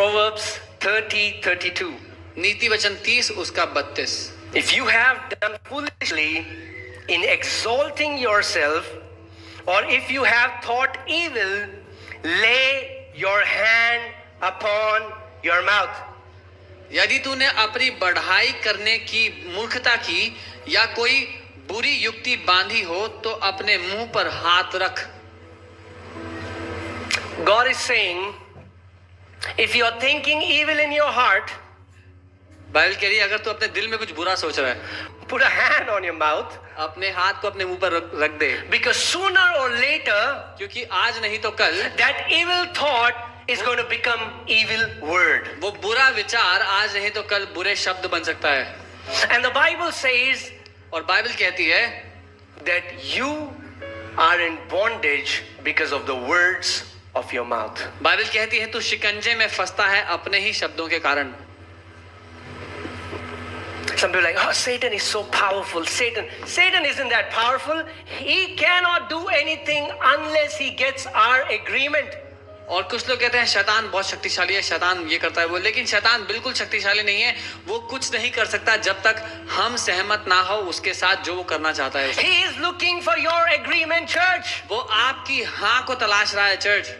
Proverbs 30:32. नीति वचन 30 उसका 32. If you have done foolishly in exalting yourself, or if you have thought evil, lay your hand upon your mouth. यदि तूने अपनी बढ़ाई करने की मूर्खता की या कोई बुरी युक्ति बांधी हो तो अपने मुंह पर हाथ रख. God is saying, if you are thinking evil in your heart, Bible कह रही है अगर तू अपने दिल में कुछ बुरा सोच रहा है, put a hand on your mouth, अपने हाथ को अपने मुंह पर रख दे. because sooner or later क्योंकि आज नहीं तो कल that evil thought is going to become evil word. वो बुरा विचार आज नहीं तो कल बुरे शब्द बन सकता है. And the Bible says और बाइबल कहती है that you are in bondage because of the words of your mouth. Bible कहती है तू शिकंजे में फंसता है अपने ही शब्दों के कारण. Some people are like, oh, Satan is so powerful. Satan isn't that powerful. He cannot do anything unless he gets our agreement. और कुछ लोग कहते हैं शैतान बहुत शक्तिशाली है, शैतान ये करता है वो, लेकिन शैतान बिल्कुल शक्तिशाली नहीं है. वो कुछ नहीं कर सकता जब तक हम सहमत ना हो उसके साथ जो वो करना चाहता है. He is looking for your agreement, church. वो आपकी हाँ को तलाश रहा है church.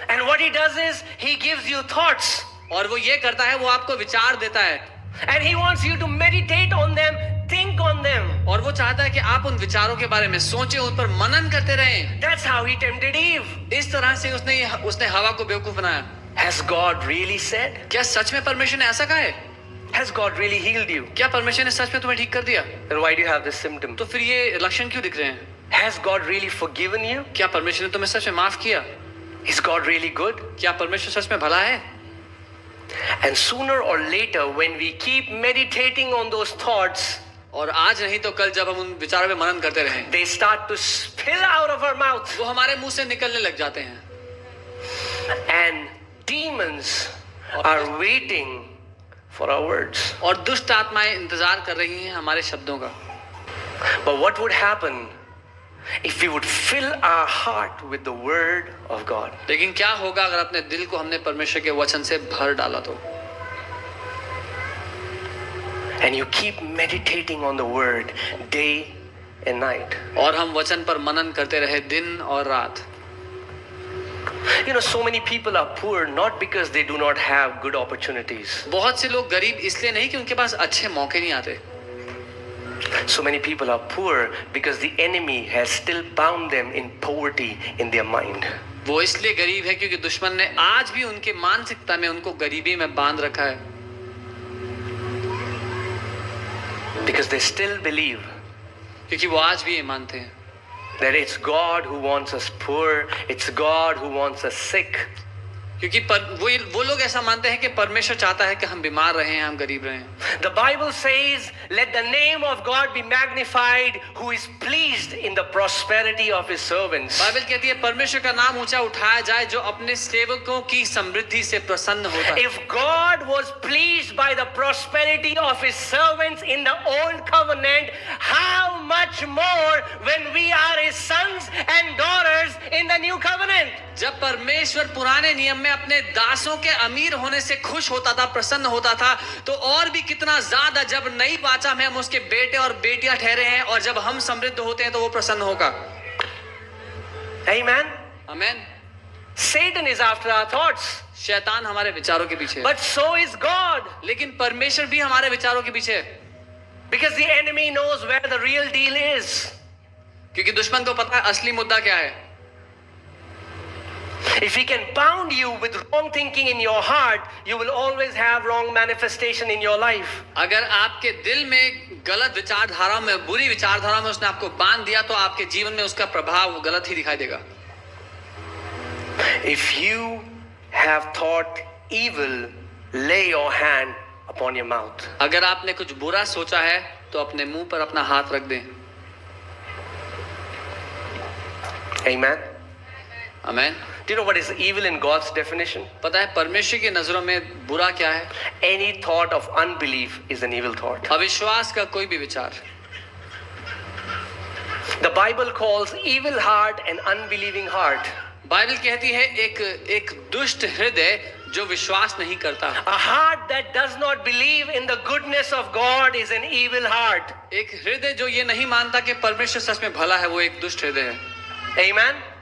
And what he does is he gives you thoughts. और वो ये करता है वो आपको विचार देता है. And he wants you to meditate on them, think on them. और वो चाहता है कि आप उन विचारों के बारे में सोचें, उन पर मनन करते रहें. That's how he tempted Eve. इस तरह से उसने हवा को बेवकूफ बनाया. Has God really said? क्या सच में परमेश्वर ने ऐसा कहा है? Has God really healed you? क्या परमेश्वर ने सच में तुम्हें ठीक कर दिया? Then why do you have this symptom? तो फिर ये लक्षण क्यों दिख रहे हैं? Has God really forgiven you? क्या परमेश्वर ने तुम्हें सच में माफ किया? Is God really good? क्या परमेश्वर सच में भला है? And sooner or later, when we keep meditating on those thoughts, और आज नहीं तो कल जब हम उन विचारों पे मनन करते रहें, they start to spill out of our mouth. वो हमारे मुंह से निकलने लग जाते हैं. And demons are waiting for our words. और दुष्ट आत्माएं इंतजार कर रही हैं हमारे शब्दों का. But what would happen if we would fill our heart with the word of God? लेकिन क्या होगा अगर अपने दिल को हमने परमेश्वर के वचन से भर डाला तो? And you keep meditating on the word day and night. और हम वचन पर मनन करते रहे दिन और रात. You know, so many people are poor not because they do not have good opportunities. बहुत से लोग गरीब इसलिए नहीं कि उनके पास अच्छे मौके नहीं आते. So many people are poor because the enemy has still bound them in poverty in their mind. वो इसलिए गरीब है क्योंकि दुश्मन ने आज भी उनके मानसिकता में उनको गरीबी में बांध रखा है. Because they still believe क्योंकि वो आज भी ये मानते हैं that it's God who wants us poor, it's God who wants us sick. क्योंकि वो लोग ऐसा मानते हैं कि परमेश्वर चाहता है कि हम बीमार रहें, हम गरीब रहें. The Bible says, let the name of God be magnified who is pleased in the prosperity of his servants. Bible कहती है परमेश्वर का नाम ऊंचा उठाया जाए जो अपने सेवकों की समृद्धि से प्रसन्न होता है. If God was pleased by the prosperity of his servants in the old covenant, how much more when we are his sons and daughters in the new covenant? जब परमेश्वर पुराने नियम में अपने दासों के अमीर होने से खुश होता था, प्रसन्न होता था, तो और भी कितना ज्यादा जब नई वाचा में हम उसके बेटे और बेटियां ठहरे हैं और जब हम समृद्ध होते हैं तो वो प्रसन्न होगा. Amen. आमीन. Satan is after our thoughts. शैतान हमारे विचारों के पीछे है. But so is God. लेकिन परमेश्वर भी हमारे विचारों के पीछे है. Because the enemy knows where the real deal is. क्योंकि दुश्मन को पता है असली मुद्दा क्या है. If he can bound you with wrong thinking in your heart, you will always have wrong manifestation in your life. अगर आपके दिल में गलत विचारधारा में, बुरी विचारधारा में उसने आपको बांध दिया तो आपके जीवन में उसका प्रभाव गलत ही दिखाई देगा. If you have thought evil, lay your hand upon your mouth. अगर आपने कुछ बुरा सोचा है तो अपने मुंह पर अपना हाथ रख दें. Amen. आमीन. Do you know what is evil in God's definition? पता है परमेश्वर की नजरों में बुरा क्या है? Any thought of unbelief is an evil thought. अविश्वास का कोई भी विचार. The Bible calls evil heart an unbelieving heart. Bible कहती है एक दुष्ट हृदय जो विश्वास नहीं करता। A heart that does not believe in the goodness of God is an evil heart. एक हृदय जो ये नहीं मानता कि परमेश्वर सच में भला है, वो एक दुष्ट हृदय है। Amen.